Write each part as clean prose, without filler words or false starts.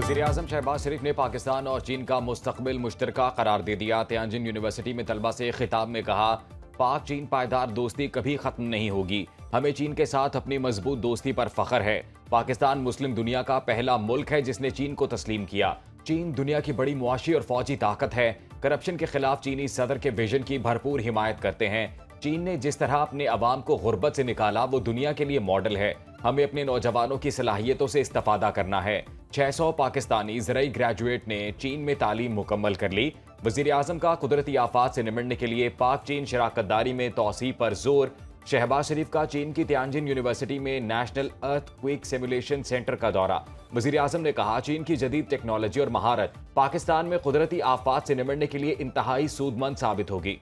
वज़ीर-ए-आज़म शहबाज शरीफ ने पाकिस्तान और चीन का मुस्तक़बिल मुश्तरका करार दे दिया। तियानजिन यूनिवर्सिटी में तलबा से खिताब में कहा, पाक चीन पायदार दोस्ती कभी ख़त्म नहीं होगी। हमें चीन के साथ अपनी मजबूत दोस्ती पर फ़ख्र है। पाकिस्तान मुस्लिम दुनिया का पहला मुल्क है जिसने चीन को तस्लीम किया। चीन दुनिया की बड़ी मुआशी और फौजी ताकत है। करप्शन के खिलाफ चीनी सदर के विजन की भरपूर हिमायत करते हैं। चीन ने जिस तरह अपने अवाम को गुर्बत से निकाला वो दुनिया के लिए मॉडल है। हमें अपने नौजवानों की सलाहियतों से इस्तेफादा करना है। 600 पाकिस्तानी ज़राई ग्रेजुएट ने चीन में तालीम मुकम्मल कर ली। वज़ीर-ए-आज़म का कुदरती आफात से निमटने के लिए पाक चीन शराकतदारी में तौसीह पर जोर। शहबाज शरीफ का चीन की तियानजिन यूनिवर्सिटी में नेशनल अर्थक्वेक सिमुलेशन सेंटर का दौरा। वज़ीर-ए-आज़म ने कहा, चीन की जदीद टेक्नोलॉजी और महारत पाकिस्तान में कुदरती आफात से निमटने के लिए इंतहाई सूदमंद साबित होगी।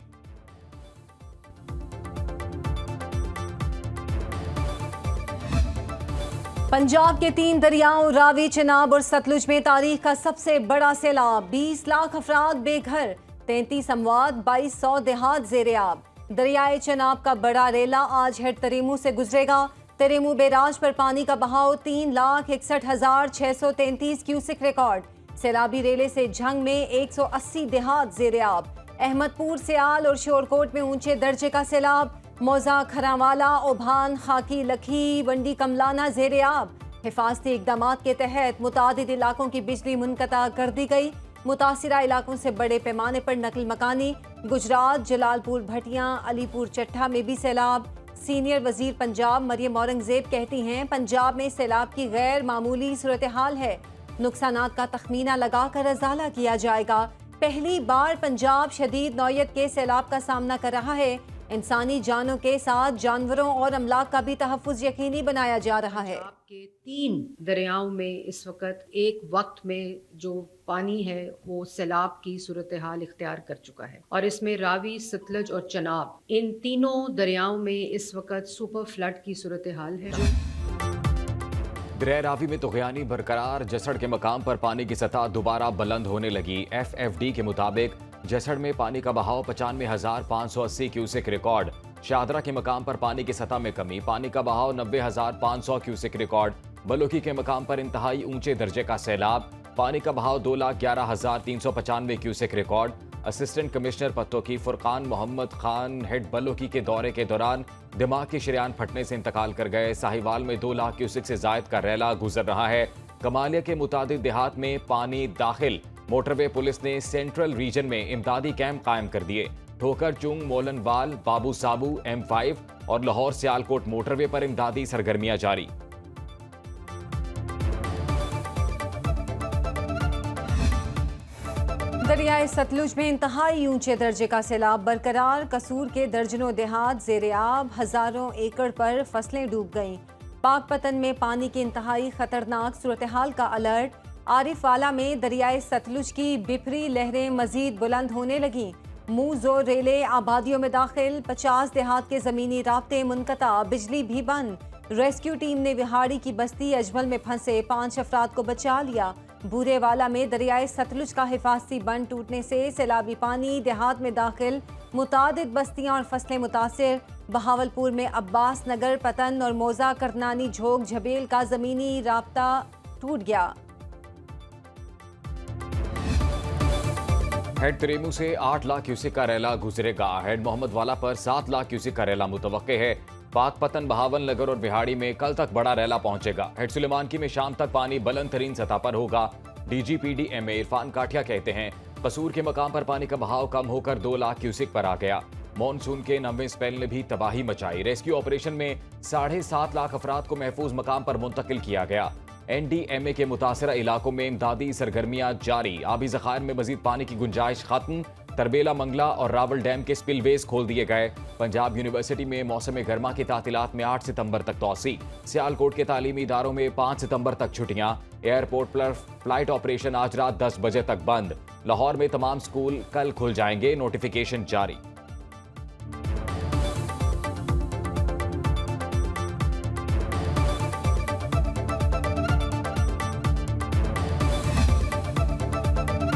पंजाब के 3 दरियाओं रावी, चिनाब और सतलुज में तारीख का सबसे बड़ा सैलाब। 20 लाख अफराद बेघर, 33 अमवात, 2200 देहात ज़ेर-ए-आब। दरियाए चिनाब का बड़ा रेला आज हेड तरीमू से गुजरेगा। तरीमू बैराज पर पानी का बहाव 3,61,633 क्यूसिक रिकॉर्ड। सैलाबी रेले से झंग में 180 देहात ज़ेर-ए-आब। अहमदपुर, सियाल और शोरकोट में ऊंचे दर्जे का सैलाब। मौजा, खरावाला, ओभान, खाकी, लखी, वंडी, कमलाना ज़ेर-ए-आब। हिफाजती इकदामात के तहत मुतादिद इलाकों की बिजली मुनक़ता कर दी गई। मुतासिरा इलाकों से बड़े पैमाने पर नकल मकानी। गुजरात, जलालपुर, भटिया, अलीपुर चट्ठा में भी सैलाब। सीनियर वजीर पंजाब मरियम औरंगजेब कहती हैं, पंजाब में सैलाब की गैर मामूली सूरत हाल है। नुकसानात का तखमीना लगाकर अजाला किया जाएगा। पहली बार पंजाब शदीद नौयत के सैलाब का सामना कर रहा है। इंसानी जानों के साथ जानवरों और अमलाक का भी तहफ़्फ़ुज़ यकीनी बनाया जा रहा है। के 3 दरियाओं में इस वक्त एक वक्त में जो पानी है वो सैलाब की सूरत हाल इख्तियार कर चुका है और इसमें रावी, सतलज और चनाब, इन तीनों दरियाओं में इस वक्त सुपर फ्लड की सूरत हाल है। दरिया रावी में तुग़यानी बरकरार। जसड़ के मकाम पर पानी की सतह दोबारा बुलंद होने लगी। FFD के मुताबिक जसड़ में पानी का बहाव 95,580 क्यूसेक रिकॉर्ड। शादरा के मकाम पर पानी की सतह में कमी, पानी का बहाव 90,500 क्यूसेक रिकॉर्ड। बलोकी के मकाम पर इंतहाई ऊंचे दर्जे का सैलाब, पानी का बहाव 2,11,395 cusec record. Assistant commissioner Pattoki Furqan Mohammad Khan head Balloki के दौरे के दौरान दिमाग की शरेयान फटने से इंतकाल कर गए। साहिवाल में 2 लाख क्यूसेक से जायद का रैला गुजर रहा है। कमालिया के मुतादिद देहात में पानी दाखिल। मोटरवे पुलिस ने सेंट्रल रीजन में इमदादी कैंप कायम कर दिए। ठोकर चुंग, मोलनवाल, बाबू साबू, M5 और लाहौर सियालकोट मोटरवे पर इमदादी सरगर्मियां जारी। दरियाए सतलुज में इंतहाई ऊंचे दर्जे का सैलाब बरकरार। कसूर के दर्जनों देहात ज़ेर-ए-आब, हजारों एकड़ पर फसलें डूब गईं। पाकपतन में पानी की इंतहाई खतरनाक सूरत हाल का अलर्ट। आरिफवाला में दरियाए सतलुज की बिफरी लहरें मजीद बुलंद होने लगी। मूज और रेले आबादियों में दाखिल। 50 देहात के ज़मीनी राब्ते मुनक़ता, बिजली भी बंद। रेस्क्यू टीम ने विहाड़ी की बस्ती अजमल में फंसे 5 अफराद को बचा लिया। बूरेवाला में दरियाए सतलुज का हिफाजती बंद टूटने से सैलाबी पानी देहात में दाखिल। मुतादिद बस्तियां और फसलें मुतासिर। बहावलपुर में अब्बास नगर, पतन और मौजा, करनानी, झोंक, झबेल का ज़मीनी राब्ता टूट गया। हेड तरीमू से 8 लाख क्यूसेक का रैला गुजरेगा। हेड मोहम्मद वाला पर 7 लाख क्यूसेक का रैला मुतवक्के है। पाक पतन, बहावल नगर और बिहाड़ी में कल तक बड़ा रैला पहुंचेगा। हेड सुलेमानकी में शाम तक पानी बुलंद तरीन सतह पर होगा। DGPD MA इरफान काठिया कहते हैं, कसूर के मकाम पर पानी का बहाव कम होकर 2 लाख क्यूसेक पर आ गया। मॉनसून के 9वें स्पेल ने भी तबाही मचाई। रेस्क्यू ऑपरेशन में 7.5 लाख अफराद को महफूज मकाम पर मुंतकिल किया गया। NDMA के मुतासरा इलाकों में इमदादी सरगर्मियां जारी। आबी ज़खायर में मजीद पानी की गुंजाइश खत्म। तरबेला, मंगला और रावल डैम के स्पिलवेज खोल दिए गए। पंजाब यूनिवर्सिटी में मौसम गर्मा की तातीलात में 8 सितंबर तक तौसी। सियालकोट के तालीमी इदारों में 5 सितंबर तक छुट्टियां। एयरपोर्ट पर फ्लाइट ऑपरेशन आज रात 10 बजे तक बंद। लाहौर में तमाम स्कूल कल खुल जाएंगे, नोटिफिकेशन जारी।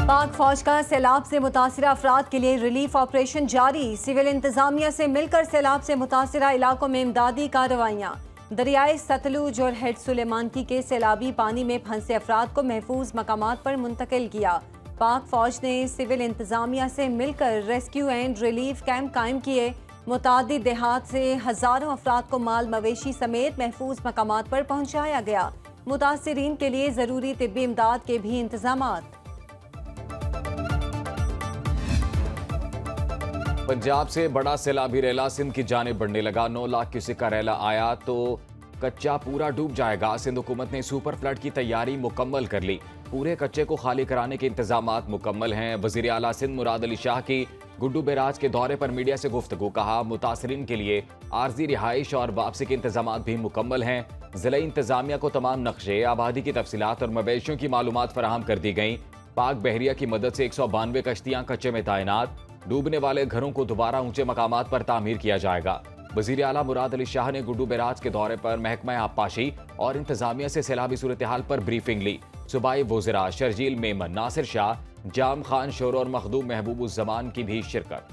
पाक फौज का सैलाब से मुतासिरा अफराद के लिए रिलीफ ऑपरेशन जारी। सिविल इंतजामिया से मिलकर सैलाब से मुतासिरा इलाकों में इमदादी कार्रवाइयाँ। दरियाए सतलुज और हेड सुलेमानकी के सैलाबी पानी में फंसे अफराद को महफूज मकामात पर मुंतकिल किया। पाक फौज ने सिविल इंतजामिया से मिलकर रेस्क्यू एंड रिलीफ कैंप कायम किए। मुतादिद देहात से हजारों अफराद को माल मवेशी समेत महफूज मकामात पर पहुंचाया गया। मुतासिरीन के लिए जरूरी तिब्बी इमदाद के भी इंतजामात। पंजाब से बड़ा सैलाबी रेला सिंध की जानिब बढ़ने लगा। 9 लाख क्यूसेक का रेला आया तो कच्चा पूरा डूब जाएगा। सिंध हुकूमत ने सुपर फ्लड की तैयारी मुकम्मल कर ली। पूरे कच्चे को खाली कराने के इंतजामात मुकम्मल हैं। वजीर आला सिंध मुराद अली शाह की गुड्डू बैराज के दौरे पर मीडिया से गुफ्तगू। कहा, मुतासरीन के लिए आर्जी रिहाइश और वापसी के इंतजामात भी मुकम्मल हैं। जिला इंतजामिया को तमाम नक्शे, आबादी की तफसीलात और मवेशियों की मालूमात फराहम कर दी गई। पाक बहरिया की मदद से 192 कश्तियां कच्चे में तैनात। डूबने वाले घरों को दोबारा ऊंचे मकामात पर तामीर किया जाएगा। वजीर आला मुराद अली शाह ने गुड्डू बैराज के दौरे पर महकमा आबपाशी और इंतजामिया से सैलाबी सूरत हाल पर ब्रीफिंग ली। सूबाई वज़रा शर्जील मेमन, नासिर शाह, जाम खान शोर और मखदूम महबूबुज़्ज़मान की भी शिरकत।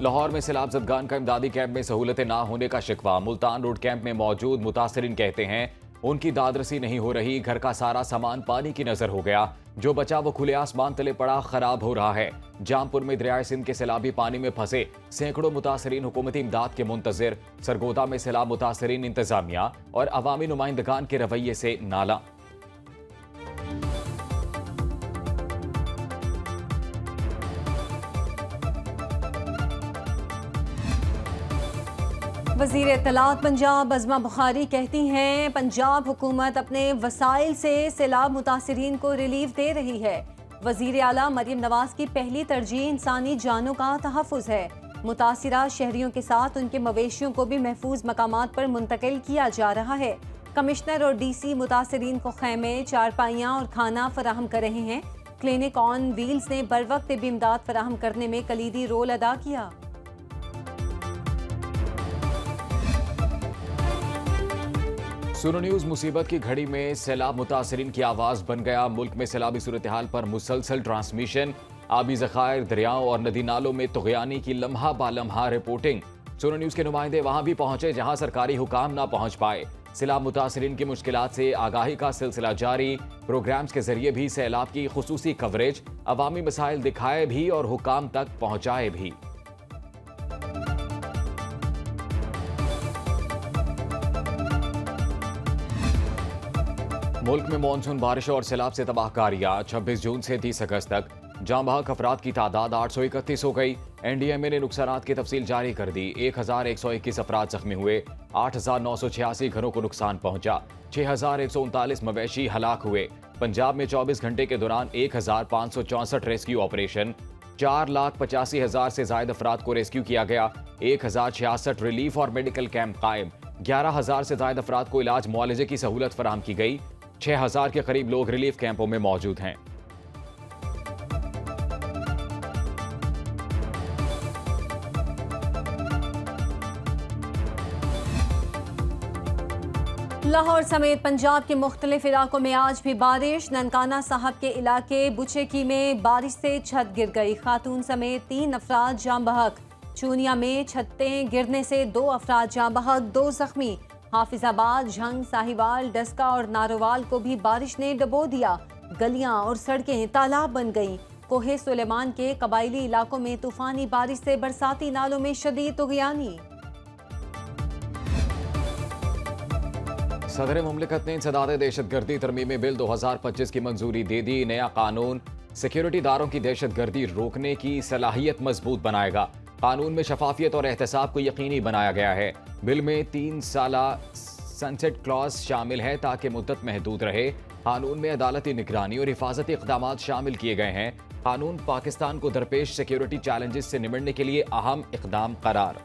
लाहौर में सैलाब ज़दगान का इमदादी कैंप में सहूलतें ना होने का शिकवा। मुल्तान रोड कैंप में मौजूद मुतासरीन कहते हैं उनकी दादरसी नहीं हो रही। घर का सारा सामान पानी की नजर हो गया। जो बचा वो खुले आसमान तले पड़ा खराब हो रहा है। जामपुर में दरियाए सिंध के सैलाबी पानी में फंसे सैकड़ों मुतासरीन हुकूमती इमदाद के मुंतजिर। सरगोदा में सैलाब मुतासरीन इंतजामिया और अवामी नुमाइंदगान के रवैये से नाला। वज़ीर इत्तलात पंजाब अज़मा बुखारी कहती हैं पंजाब हुकूमत अपने वसाइल से सैलाब मुतासरीन को रिलीफ दे रही है। वज़ीर आला मरियम नवाज की पहली तरजीह इंसानी जानों का तहफ़्फ़ुज़ है। मुतासिरा शहरियों के साथ उनके मवेशियों को भी महफूज मकामात पर मुंतकिल किया जा रहा है। कमिश्नर और DC मुतासरीन को खैमे, चारपाइयाँ और खाना फराहम कर रहे हैं। क्लिनिक ऑन व्हील्स ने बर वक्त तिब्बी इमदाद फराहम करने में कलीदी रोल अदा किया। सुनो न्यूज मुसीबत की घड़ी में सैलाब मुतासरीन की आवाज बन गया। मुल्क में सैलाबी सूरत हाल पर मुसलसल ट्रांसमिशन। आबी ज़खायर, दरियाओं और नदी नालों में तुग़यानी की लम्हा बालम्हा रिपोर्टिंग। सुनो न्यूज के नुमाइंदे वहां भी पहुंचे जहां सरकारी हुकाम ना पहुंच पाए। सैलाब मुतासरीन की मुश्किलात से आगाही का सिलसिला जारी। प्रोग्राम्स के जरिए भी सैलाब की खुसूसी कवरेज, अवामी मसाइल दिखाए भी और हुकाम तक पहुंचाए भी। मुल्क में मानसून बारिश और सैलाब से तबाहकारियां। 26 जून से 30 अगस्त तक जाँ बहक अफराद की तादाद 831 हो गई। NDMA ने नुकसानात की तफसील जारी कर दी। 1121 अफराद जख्मी हुए। 8986 घरों को नुकसान पहुंचा। 6139 मवेशी हलाक हुए। पंजाब में 24 घंटे के दौरान 1564 रेस्क्यू ऑपरेशन। 4,85,000 से ज्यादा अफराद को रेस्क्यू किया गया। 1066 रिलीफ और मेडिकल कैंप कायम। 11,000 से ज्यादा अफराद को इलाज मुआलजे की सहूलत फराहम की गई। 6,000 के करीब लोग रिलीफ कैंपों में मौजूद हैं। लाहौर समेत पंजाब के मुख्तलिफ इलाकों में आज भी बारिश। ननकाना साहब के इलाके बुचेकी में बारिश से छत गिर गई। खातून समेत 3 अफराद जाँ बहक। चूनिया में छतें गिरने से 2 अफराद जाँ बहक, 2 जख्मी। हाफिजाबाद, झंग, साहिवाल, डस्का और नारोवाल को भी बारिश ने डबो दिया। गलियां और सड़कें तालाब बन गईं। कोहे सुलेमान के कबायली इलाकों में तूफानी बारिश से बरसाती नालों में शदीद तुग़यानी। सदर मुमलिकत ने इंसदाद दहशतगर्दी तरमीमी बिल 2025 की मंजूरी दे दी। नया कानून सिक्योरिटी दारों की दहशतगर्दी रोकने की सलाहियत मजबूत बनाएगा। कानून में शफाफियत और एहतसाब को यकीनी बनाया गया है। बिल में 3 साला सनसेट क्लॉज शामिल है ताकि मुद्दत महदूद रहे। कानून में अदालती निगरानी और हिफाजती इक़दाम शामिल किए गए हैं। कानून पाकिस्तान को दरपेश सिक्योरिटी चैलेंजेस से निमटने के लिए अहम इक़दाम करार।